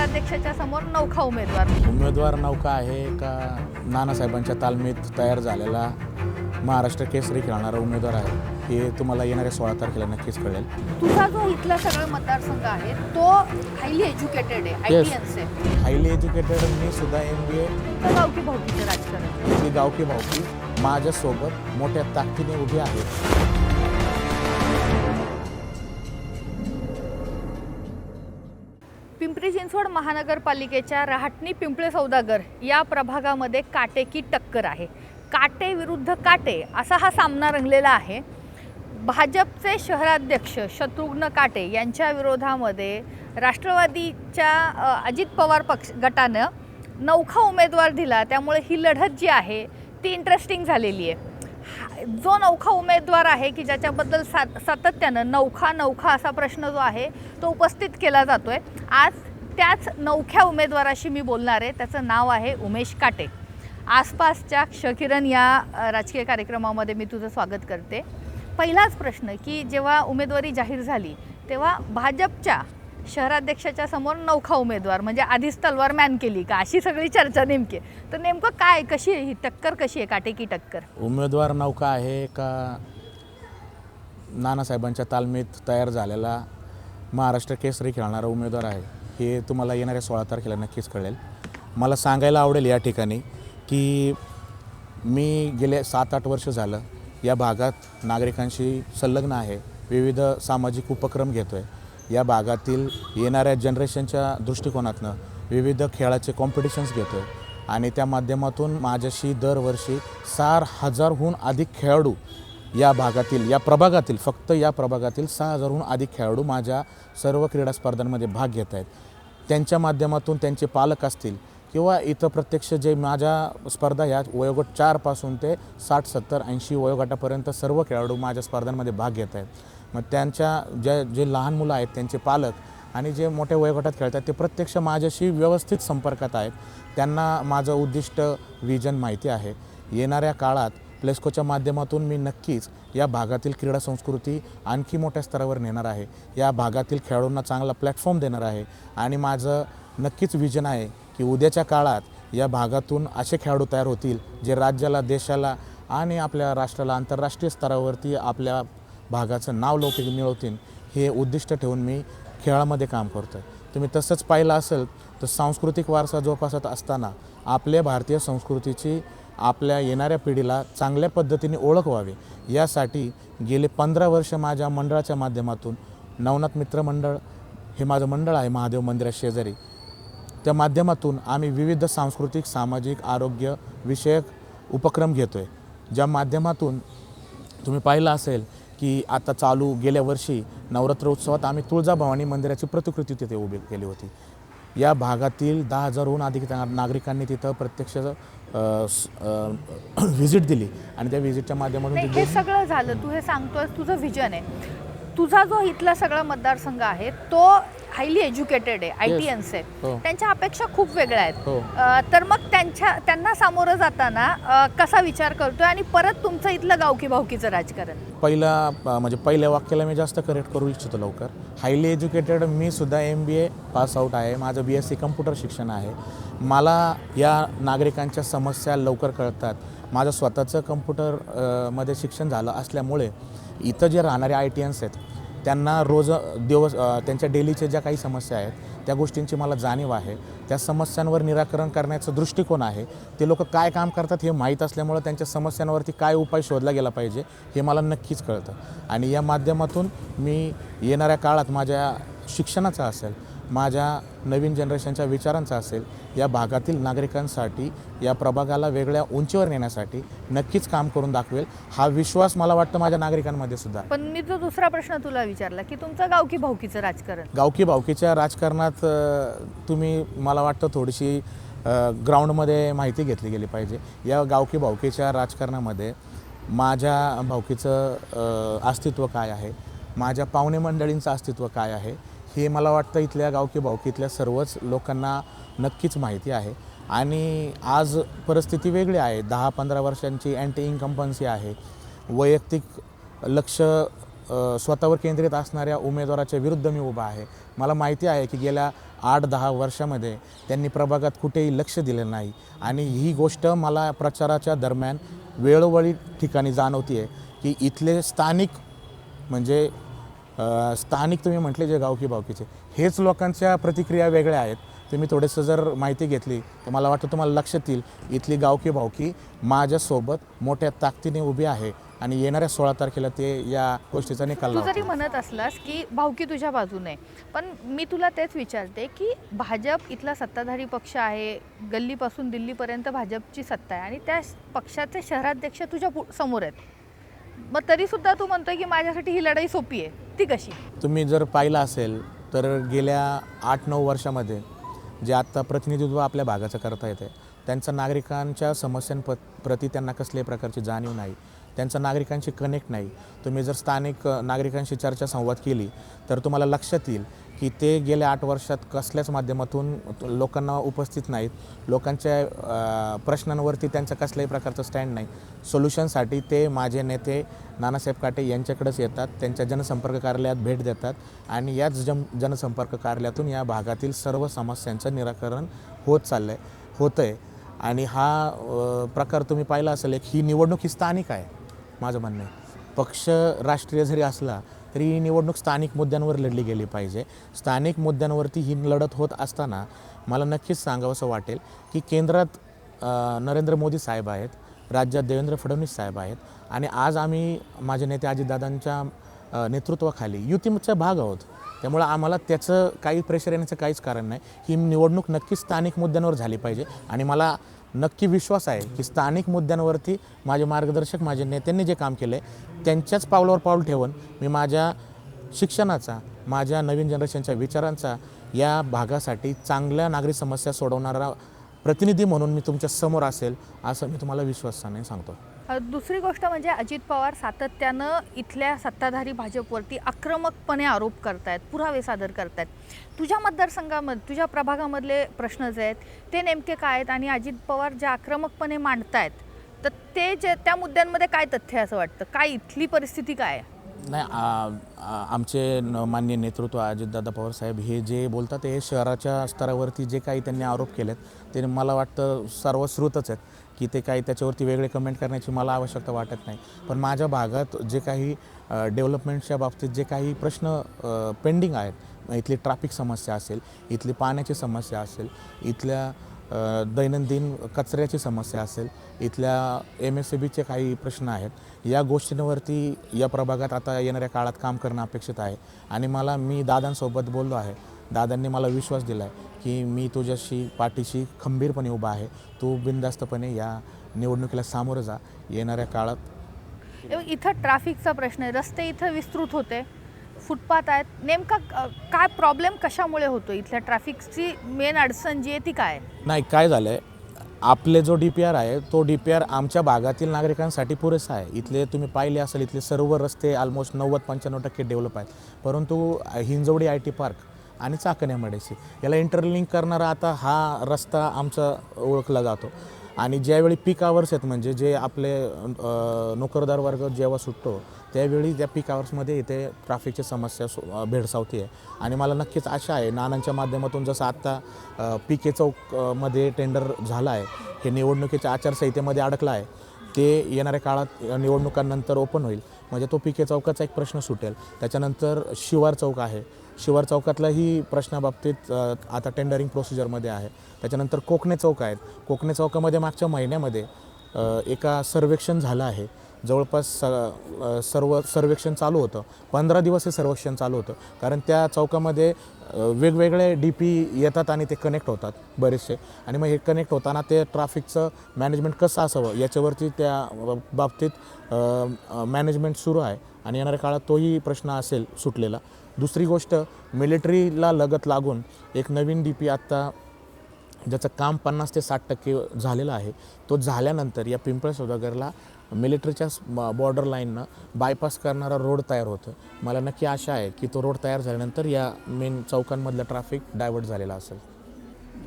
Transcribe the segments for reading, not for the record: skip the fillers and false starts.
शहराध्यक्षाच्या समोर नौखा उमेदवार नौका आहे का नानासाहेबांच्या तालमीत तयार झालेला महाराष्ट्र केसरी खेळणारा उमेदवार आहे हे तुम्हाला येणाऱ्या 16 तारखेला नक्कीच कळेल. तुझा जो इथला सगळा मतदारसंघ आहे तो हायली एज्युकेटेड आहे, आयटीएनस आहे. हायली एज्युकेटेड मी सुद्धा MBA. गावकी भावकीचं राजकारण, ती गावकी भावकी माझ्यासोबत मोठ्या ताकदीने उभी आहे. पिंपरी चिंचवड महानगरपालिकेच्या रहाटणी पिंपळे सौदागर या प्रभागामध्ये काटेकी टक्कर आहे. काटे विरुद्ध काटे असा हा सामना रंगलेला आहे. भाजपचे शहराध्यक्ष शत्रुघ्न काटे यांच्या विरोधामध्ये राष्ट्रवादीच्या अजित पवार पक्ष गटानं नौखा उमेदवार दिला. त्यामुळे ही लढत जी आहे ती इंटरेस्टिंग झालेली आहे. जो नौखा उमेदवार आहे की ज्याच्याबद्दल सातत्यानं नौखा असा प्रश्न जो आहे तो उपस्थित केला जातो आहे. आज त्याच नौख्या उमेदवाराशी मी बोलणार आहे. त्याचं नाव आहे उमेश काटे. आसपासच्या क्षकिरण या राजकीय कार्यक्रमामध्ये मी तुझं स्वागत करते. पहिलाच प्रश्न की जेव्हा उमेदवारी जाहीर झाली तेव्हा भाजपच्या शहराध्यक्षाच्या समोर नौखा उमेदवार म्हणजे आधीच तलवार मॅन केली का अशी सगळी चर्चा नेमकी. तर नेमकं काय, कशी आहे ही टक्कर, कशी आहे काटेकी टक्कर? उमेदवार नौका आहे का नानासाहेबांच्या तालमीत तयार झालेला महाराष्ट्र केसरी खेळणारा उमेदवार आहे हे तुम्हाला येणाऱ्या 16 तारखेला नक्कीच कळेल. मला सांगायला आवडेल या ठिकाणी की मी गेले 7-8 वर्ष झालं या भागात नागरिकांशी संलग्न आहे. विविध सामाजिक उपक्रम घेतो आहे. या भागातील येणाऱ्या जनरेशनच्या दृष्टिकोनातनं विविध खेळाचे कॉम्पिटिशन्स घेतो आहे आणि त्या माध्यमातून माझ्याशी दरवर्षी 6,000हून अधिक खेळाडू या भागातील, या प्रभागातील, फक्त या प्रभागातील 6,000हून अधिक खेळाडू माझ्या सर्व क्रीडा स्पर्धांमध्ये भाग घेत आहेत. त्यांच्या माध्यमातून त्यांचे पालक असतील किंवा इथं प्रत्यक्ष जे माझ्या स्पर्धा ह्या वयोगट 4 पासून ते 60, 70, 80 वयोगटापर्यंत सर्व खेळाडू माझ्या स्पर्धांमध्ये भाग घेत आहेत. मग त्यांच्या जे लहान मुलं आहेत त्यांचे पालक आणि जे मोठ्या वयोगटात खेळतात ते प्रत्यक्ष माझ्याशी व्यवस्थित संपर्कात आहेत. त्यांना माझं उद्दिष्ट, विजन माहिती आहे. येणाऱ्या काळात प्लेस्कोच्या माध्यमातून मी नक्कीच या भागातील क्रीडा संस्कृती आणखी मोठ्या स्तरावर नेणार आहे. या भागातील खेळाडूंना चांगला प्लॅटफॉर्म देणार आहे आणि माझं नक्कीच विजन आहे की उद्याच्या काळात या भागातून असे खेळाडू तयार होतील जे राज्याला, देशाला आणि आपल्या राष्ट्राला आंतरराष्ट्रीय स्तरावरती आपल्या भागाचं नाव लौकिक मिळवतील हे उद्दिष्ट ठेवून मी खेळामध्ये काम करतो आहे. तुम्ही तसंच पाहिलं असेल तर सांस्कृतिक वारसा जोपासत असताना आपल्या भारतीय संस्कृतीची आपल्या येणाऱ्या पिढीला चांगल्या पद्धतीने ओळख व्हावी यासाठी गेले 15 वर्ष माझ्या मंडळाच्या माध्यमातून नवनाथ मित्र मंडळ हे माझं मंडळ आहे महादेव मंदिरा शेजारी. त्या माध्यमातून आम्ही विविध सांस्कृतिक, सामाजिक, आरोग्य विषयक उपक्रम घेतो आहे. ज्या माध्यमातून तुम्ही पाहिलं असेल की आता चालू गेल्या वर्षी नवरात्र उत्सवात आम्ही तुळजाभवानी मंदिराची प्रतिकृती तिथे उभी केली होती. या भागातील 10,000हून अधिक नागरिकांनी तिथं प्रत्यक्ष व्हिजिट दिली आणि त्या व्हिजिटच्या माध्यमातून हे सगळं झालं. तू हे सांगतोय तुझं व्हिजन आहे. तुझा जो इथला सगळा मतदारसंघ आहे तो हायली एज्युकेटेड आहे, आयटीएनस आहे. त्यांच्या अपेक्षा खूप वेगळ्या आहेत. तर मग त्यांना सामोरं जाताना कसा विचार करतोय आणि परत तुमचं इथलं गावकी भावकीचं राजकारण? पहिल्या वाक्याला मी जास्त करेक्ट करू इच्छितो लवकर. हायली एज्युकेटेड मी सुद्धा MBA पास आउट आहे. माझं BSc कम्प्युटर शिक्षण आहे. मला या नागरिकांच्या समस्या लवकर कळतात. माझं स्वतःचं कम्प्युटर शिक्षण झालं असल्यामुळे इथं जे राहणारे ITNs आहेत त्यांना रोज त्यांच्या डेलीच्या ज्या काही समस्या आहेत त्या गोष्टींची मला जाणीव आहे. त्या समस्यांवर निराकरण करण्याचा दृष्टिकोन आहे. ते लोक काय काम करतात हे माहीत असल्यामुळं त्यांच्या समस्यांवरती काय उपाय शोधला गेला पाहिजे हे मला नक्कीच कळतं आणि या माध्यमातून मी येणाऱ्या काळात माझ्या शिक्षणाचा असेल, माझ्या नवीन जनरेशनच्या विचारांचा असेल, या भागातील नागरिकांसाठी, या प्रभागाला वेगळ्या उंचीवर नेण्यासाठी नक्कीच काम करून दाखवेल हा विश्वास मला वाटतं माझ्या नागरिकांमध्ये सुद्धा. पण मी जो दुसरा प्रश्न तुला विचारला की तुमचं गावकी भावकीचं राजकारण, गावकी भावकीच्या राजकारणात तुम्ही मला वाटतं थोडीशी ग्राउंडमध्ये माहिती घेतली गेली पाहिजे. या गावकी भावकीच्या राजकारणामध्ये माझ्या भावकीचं अस्तित्व काय आहे, माझ्या पाहुणे मंडळींचं अस्तित्व काय आहे हे मला वाटतं इथल्या गावकी भावकीतल्या सर्वच लोकांना नक्कीच माहिती आहे. आणि आज परिस्थिती वेगळी आहे. 10-15 वर्षांची अँटी इन्कम्पन्सी आहे. वैयक्तिक लक्ष स्वतःवर केंद्रित असणाऱ्या उमेदवाराच्या विरुद्ध मी उभा आहे. मला माहिती आहे की गेल्या 8-10 वर्षामध्ये त्यांनी प्रभागात कुठेही लक्ष दिलं नाही आणि ही गोष्ट मला प्रचाराच्या दरम्यान वेळोवेळी ठिकाणी जाणवती आहे की इथले स्थानिक म्हणजे स्थानिक तुम्ही म्हटले जे गावकी भावकीचे हेच लोकांच्या प्रतिक्रिया वेगळ्या आहेत. तुम्ही थोडंसं जर माहिती घेतली तर मला वाटतं तुम्हाला लक्षात येईल इथली गावकी भावकी माझ्यासोबत मोठ्या ताकदीने उभी आहे आणि येणाऱ्या 16 तारखेला ते या गोष्टीचा निकाल तू जरी लावतील. म्हणत असलास की भावकी तुझ्या बाजूने, पण मी तुला तेच विचारते की भाजप इथला सत्ताधारी पक्ष आहे, गल्लीपासून दिल्लीपर्यंत भाजपची सत्ता आहे आणि त्या पक्षाचे शहराध्यक्ष तुझ्या समोर आहेत. मग तरीसुद्धा तू म्हणतोय की माझ्यासाठी ही लढाई सोपी आहे, ती कशी? तुम्ही जर पाहिलं असेल तर गेल्या 8-9 वर्षामध्ये जे आत्ता प्रतिनिधित्व आपल्या भागाचं करता येते त्यांचा नागरिकांच्या समस्यांप्रती त्यांना कसल्याही प्रकारची जाणीव नाही, त्यांचा नागरिकांशी कनेक्ट नाही. तुम्ही जर स्थानिक नागरिकांशी चर्चा संवाद केली तर तुम्हाला लक्षात येईल की ते गेल्या 8 वर्षात कसल्याच माध्यमातून लोकांना उपस्थित नाहीत. लोकांच्या प्रश्नांवरती त्यांचा कसल्याही प्रकारचं स्टँड नाही. सोल्युशनसाठी ते माझे नेते नानासाहेब काटे यांच्याकडेच येतात, त्यांच्या जनसंपर्क कार्यालयात भेट देतात आणि याच जनसंपर्क कार्यालयातून या भागातील सर्व समस्यांचं निराकरण होतं आहे. आणि हा प्रकार तुम्ही पाहिला असेल, एक ही निवडणूक ही स्थानिक आहे. माझं म्हणणं आहे पक्ष राष्ट्रीय जरी असला तरी ही निवडणूक स्थानिक मुद्द्यांवर लढली गेली पाहिजे. स्थानिक मुद्द्यांवरती ही लढत होत असताना मला नक्कीच सांगावंसं वाटेल की केंद्रात नरेंद्र मोदी साहेब आहेत, राज्यात देवेंद्र फडणवीस साहेब आहेत आणि आज आम्ही माझे नेते अजितदादांच्या नेतृत्वाखाली युतीचा भाग आहोत. त्यामुळे आम्हाला त्याचं काही प्रेशर येण्याचं काहीच कारण नाही. ही निवडणूक नक्कीच स्थानिक मुद्द्यांवर झाली पाहिजे आणि मला नक्की विश्वास आहे की स्थानिक मुद्द्यांवरती माझे मार्गदर्शक माझे नेत्यांनी जे काम केलं आहे त्यांच्याच पावलावर पाऊल ठेवून मी माझ्या शिक्षणाचा, माझ्या नवीन जनरेशनच्या विचारांचा या भागासाठी चांगल्या नागरी समस्या सोडवणारा प्रतिनिधी म्हणून मी तुमच्या समोर असेल असं मी तुम्हाला विश्वासाने सांगतो. दुसरी गोष्ट म्हणजे अजित पवार सातत्यानं इथल्या सत्ताधारी भाजपवरती आक्रमकपणे आरोप करतायत, पुरावे सादर करतायत. तुझ्या मतदारसंघामध्ये, तुझ्या प्रभागामधले प्रश्न जे आहेत ते नेमके काय आहेत आणि अजित पवार जे आक्रमकपणे मांडतायत तर ते जे त्या मुद्द्यांमध्ये काय तथ्य असं वाटतं, काय इथली परिस्थिती काय आहे? नाही, आमचे माननीय नेतृत्व अजितदादा पवार साहेब हे जे बोलतात हे शहराच्या स्तरावरती जे काही त्यांनी आरोप केलेत ते मला वाटतं सर्वश्रुतच आहेत की ते काही त्याच्यावरती वेगळे कमेंट करण्याची मला आवश्यकता वाटत नाही. पण माझ्या भागात जे काही डेव्हलपमेंटच्या बाबतीत जे काही प्रश्न पेंडिंग आहेत, इथली ट्रॅफिक समस्या असेल, इथली पाण्याची समस्या असेल, इथल्या दैनंदिन कचऱ्याची समस्या असेल, इथल्या MSCBचे काही प्रश्न आहेत, या गोष्टींवरती या प्रभागात आता येणाऱ्या काळात काम करणं अपेक्षित आहे. आणि मी दादांसोबत बोललो आहे. दादांनी मला विश्वास दिला आहे की मी तुझ्याशी पाठीशी खंबीरपणे उभा आहे. तू बिनधास्तपणे या निवडणुकीला सामोरं जा. येणाऱ्या काळात इथं ट्रॅफिकचा प्रश्न आहे, रस्ते इथं विस्तृत होते, फुटपाथ आहेत, नेमका काय प्रॉब्लेम कशामुळे होतो? इथल्या ट्रॅफिकची मेन अडचण जी आहे ती काय? नाही, काय झालं आहे, आपले जो DPR आहे तो DPR आमच्या भागातील नागरिकांसाठी पुरेसा आहे. इथले तुम्ही पाहिले असेल इथले सर्व रस्ते ऑलमोस्ट 90-95% डेव्हलप आहेत. परंतु हिंजवडी IT पार्क आणि चाकण MIDC याला इंटरलिंक करणारा आता हा रस्ता आमचा ओळखला जातो. आणि ज्यावेळी पीक आवर्स आहेत म्हणजे जे आपले नोकरदार वर्ग जेव्हा सुटतो त्यावेळी त्या पीक आवर्समध्ये इथे ट्रॅफिकची समस्या भेडसावते आहे. आणि मला नक्कीच आशा आहे नानांच्या माध्यमातून जसं आत्ता PK चौकमध्ये टेंडर झालं आहे, हे निवडणुकीच्या आचारसंहितेमध्ये अडकलं आहे, ते येणाऱ्या काळात निवडणुकांनंतर ओपन होईल. म्हणजे तो PK चौकाचा एक प्रश्न सुटेल. त्याच्यानंतर शिवार चौक आहे, शिवार चौकातलाही प्रश्नाबाबतीत आता टेंडरिंग प्रोसिजरमध्ये आहे. त्याच्यानंतर कोकणे चौक आहेत. कोकणे चौकामध्ये मागच्या महिन्यामध्ये एका सर्वेक्षण झालं आहे. जवळपास सर्व सर्वेक्षण चालू होतं, 15 दिवस हे सर्वेक्षण चालू होतं. कारण त्या चौकामध्ये वेगवेगळे DP येतात आणि ते कनेक्ट होतात बरेचसे. आणि मग हे कनेक्ट होताना ते ट्रॅफिकचं मॅनेजमेंट कसं असावं याच्यावरती त्या बाबतीत मॅनेजमेंट सुरू आहे आणि येणाऱ्या काळात तोही प्रश्न असेल सुटलेला. दुसरी गोष्ट, मिलिटरीला लगत लागून एक नवीन DP आत्ता ज्याचं काम 50 ते 60% झालेलं आहे. तो झाल्यानंतर या पिंपळा सौदागरला मिलिटरीच्या बॉर्डर लाईननं बायपास करणारा रोड तयार होतं. मला नक्की आशा आहे की तो रोड तयार झाल्यानंतर या मेन चौकांमधलं ट्रॅफिक डायव्हर्ट झालेलं असेल.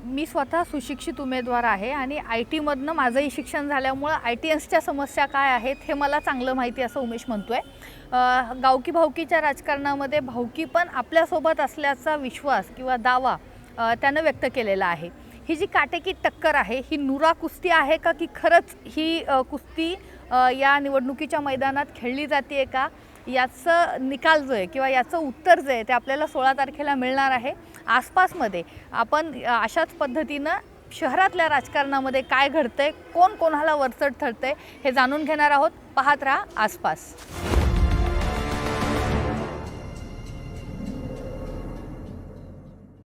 मी स्वतः सुशिक्षित उमेदवार आहे आणि IT मधनं माझंही शिक्षण झाल्यामुळं ITNSच्या समस्या काय आहेत हे मला चांगलं माहिती असं उमेश म्हणतोय. गावकी भावकीच्या राजकारणामध्ये भावकी पण आपल्यासोबत असल्याचा विश्वास किंवा दावा त्यानं व्यक्त केलेला आहे. ही जी काटेकी टक्कर आहे ही नुरा कुस्ती आहे का की खरंच ही कुस्ती या निवडणुकीच्या मैदानात खेळली जाते का, याचं निकाल जो आहे किंवा याचं उत्तर जे आहे ते आपल्याला 16 तारखेला मिळणार आहे. आसपासमध्ये आपण अशाच पद्धतीनं शहरातल्या राजकारणामध्ये काय घडतंय, कोण कोणाला वरचढ ठरतंय हे जाणून घेणार आहोत. पाहत राहा आसपास.